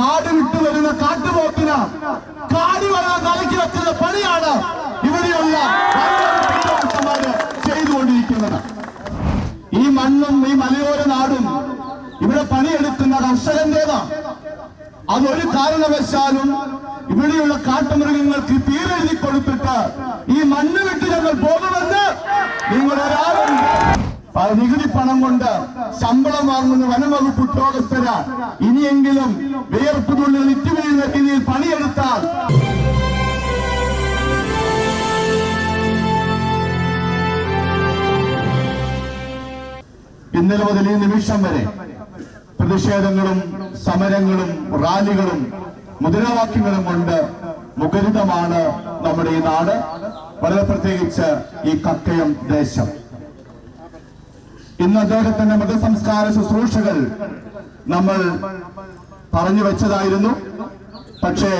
കാട് വിട്ടു വരുന്ന കാട്ടുപോക്കിന് കാടി വെള്ളം കലക്കി വെക്കുന്ന പണിയാണ് ഇവിടെയുള്ള ഉദ്യോഗസ്ഥന്മാര് ചെയ്തുകൊണ്ടിരിക്കുന്നത്. ഈ മണ്ണും ഈ മലയോര നാടും ഇവിടെ പണിയെടുക്കുന്ന കർഷകന്റേതാണ്. അതൊരു കാരണവശാലും ഇവിടെയുള്ള കാട്ടുമൃഗങ്ങൾക്ക് തീരെഴുതി കൊടുത്തിട്ട് ഈ മണ്ണ് വിട്ട് ഞങ്ങൾ പോകുമെന്ന് നിങ്ങൾ ഒരാളും നികുതി പണം കൊണ്ട് ശമ്പളം വാങ്ങുന്ന വനംവകുപ്പ് ഉദ്യോഗസ്ഥര് ഇനിയെങ്കിലും വിയർപ്പ് തുള്ളികൾ ഇറ്റുവീഴുന്ന രീതിയിൽ പണിയെടുത്താൽ ഇന്നലെ മുതൽ ഈ നിമിഷം വരെ പ്രതിഷേധങ്ങളും സമരങ്ങളും റാലികളും മുദ്രാവാക്യങ്ങളും കൊണ്ട് മുഖരിതമാണ് നമ്മുടെ ഈ നാട്, വളരെ പ്രത്യേകിച്ച് ഈ കക്കയം ദേശം. ഇന്ന് അദ്ദേഹത്തിന്റെ മൃതസംസ്കാര ശുശ്രൂഷകൾ നമ്മൾ പറഞ്ഞു വെച്ചതായിരുന്നു. പക്ഷേ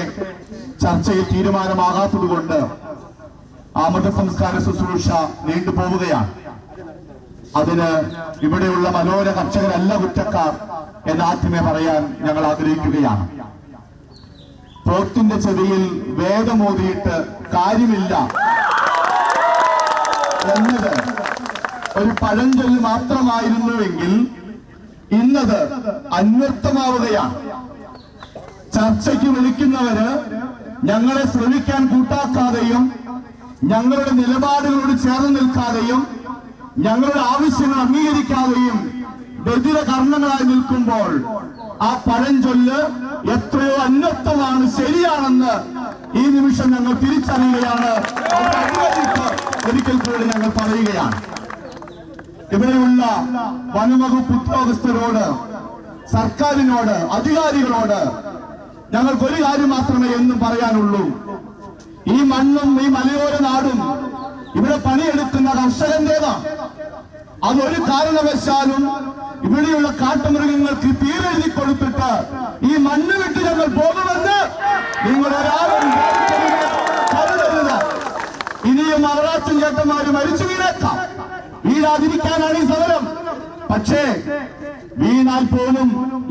ചർച്ചയിൽ തീരുമാനമാകാത്തതുകൊണ്ട് ആ മൃതസംസ്കാര ശുശ്രൂഷ നീണ്ടുപോവുകയാണ്. അതിന് ഇവിടെയുള്ള മനോഹര കർഷകരല്ല കുറ്റക്കാർ എന്ന് ആദ്യമേ പറയാൻ ഞങ്ങൾ ആഗ്രഹിക്കുകയാണ്. പോത്തിന്റെ ചെവിയിൽ വേദമോതിയിട്ട് കാര്യമില്ല എന്നത് ഒരു പഴഞ്ചൊല്ല് മാത്രമായിരുന്നുവെങ്കിൽ ഇന്നത് അന്വർത്ഥമാവുകയാണ്. ചർച്ചയ്ക്ക് വിളിക്കുന്നവര് ഞങ്ങളെ ശ്രമിക്കാൻ കൂട്ടാക്കാതെയും ഞങ്ങളുടെ നിലപാടുകളോട് ചേർന്ന് നിൽക്കാതെയും ഞങ്ങളുടെ ആവശ്യങ്ങൾ അംഗീകരിക്കാതെയും ബധിര കർണങ്ങളായി നിൽക്കുമ്പോൾ ആ പഴഞ്ചൊല്ല് എത്രയോ അന്വർത്ഥമാണ്, ശരിയാണെന്ന് ഈ നിമിഷം ഞങ്ങൾ തിരിച്ചറിയുകയാണ്. ഒരിക്കൽ കൂടി ഞങ്ങൾ പറയുകയാണ്. ഇവിടെയുള്ള വനംവകുപ്പ് ഉദ്യോഗസ്ഥരോട്, സർക്കാരിനോട്, അധികാരികളോട് ഞങ്ങൾക്കൊരു കാര്യം മാത്രമേ എന്നും പറയാനുള്ളൂ. ഈ മണ്ണും ഈ മലയോര നാടും ഇവിടെ പണിയെടുക്കുന്ന കർഷകന്റേതാണ്. അതൊരു കാരണവശാലും ഇവിടെയുള്ള കാട്ടുമൃഗങ്ങൾക്ക് തീരെഴുതി കൊടുത്തിട്ട് ഈ മണ്ണ് വിട്ട് ഞങ്ങൾ പോകുമെന്ന് നിങ്ങൾ ഒരാളും കരുതരുത്. ഇനിയും മഹാരാഷ്ട്രൻ ചേട്ടന്മാര് മരിച്ചു വീണേക്കാം. വീഴാതിരിക്കാനാണ് ഈ സമരം. പക്ഷേ വീണാൽ പോലും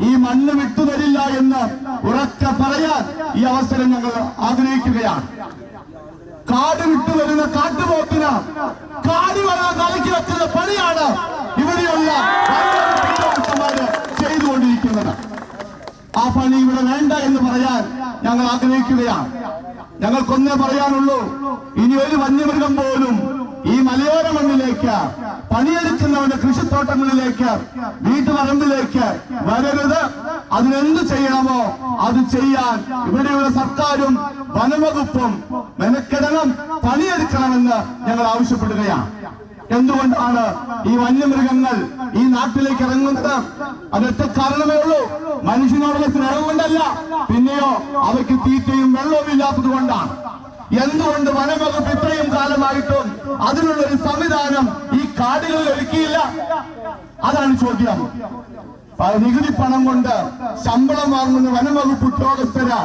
ഈ മണ്ണ് വിട്ടുതരില്ല എന്ന് ഉറക്കെ പറയാൻ ഈ അവസരം ഞങ്ങൾ ആഗ്രഹിക്കുകയാണ്. കാട് വിട്ടുവരുന്ന കാട്ടുപോക്കിന് കാടി വെള്ളം കലക്കി വെക്കുന്ന പണിയാണ് ഇവിടെയുള്ള ഉദ്യോഗസ്ഥന്മാര് ചെയ്തുകൊണ്ടിരിക്കുന്നത്. ആ പണി ഇവിടെ വേണ്ട എന്ന് പറയാൻ ഞങ്ങൾ ആഗ്രഹിക്കുകയാണ്. ഞങ്ങൾക്കൊന്നേ പറയാനുള്ളൂ, ഇനി ഒരു വന്യമൃഗം പോലും ഈ മലയോര മണ്ണിലേക്ക്, പണിയെടുക്കുന്നവന്റെ കൃഷിത്തോട്ടങ്ങളിലേക്ക്, വീട്ടുപറമ്പിലേക്ക് വരരുത്. അതിനെന്ത് ചെയ്യണമോ അത് ചെയ്യാൻ ഇവിടെയുള്ള സർക്കാരും വനംവകുപ്പും മെനക്കെടണം, പണിയെടുക്കണമെന്ന് ഞങ്ങൾ ആവശ്യപ്പെടുകയാണ്. എന്തുകൊണ്ടാണ് ഈ വന്യമൃഗങ്ങൾ ഈ നാട്ടിലേക്ക് ഇറങ്ങുന്നത്? അതൊറ്റ കാരണമേ ഉള്ളൂ, മനുഷ്യനോടുള്ള സ്നേഹം കൊണ്ടല്ല, പിന്നെയോ അവയ്ക്ക് തീറ്റയും വെള്ളവും ഇല്ലാത്തത് കൊണ്ടാണ്. എന്തുകൊണ്ട് വനംവകുപ്പ് ഇത്രയും കാലമായിട്ടും അതിനുള്ളൊരു സംവിധാനം ഈ കാടുകളിൽ ഒരുക്കിയില്ല? അതാണ് ചോദ്യം. നികുതി പണം കൊണ്ട് ശമ്പളം വാങ്ങുന്ന വനംവകുപ്പ് ഉദ്യോഗസ്ഥര്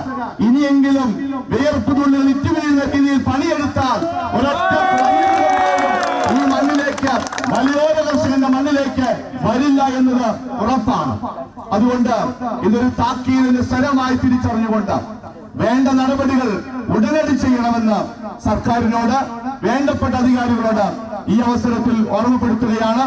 ഇനിയെങ്കിലും വിയർപ്പ് തുള്ളികൾ ഇറ്റുവീഴുന്ന രീതിയിൽ പണിയെടുത്താൽ ഒരൊറ്റ ഈ മണ്ണിലേക്ക്, മലയോര കർഷകന്റെ മണ്ണിലേക്ക് വരില്ല എന്നത് ഉറപ്പാണ്. അതുകൊണ്ട് ഇതൊരു താക്കീതിന്റെ സ്വരമായി തിരിച്ചറിഞ്ഞുകൊണ്ട് വേണ്ട നടപടികൾ ഉടനടി ചെയ്യണമെന്ന് സർക്കാരിനോട്, വേണ്ടപ്പെട്ട അധികാരികളോട് ഈ അവസരത്തിൽ ഓർമ്മപ്പെടുത്തുകയാണ്.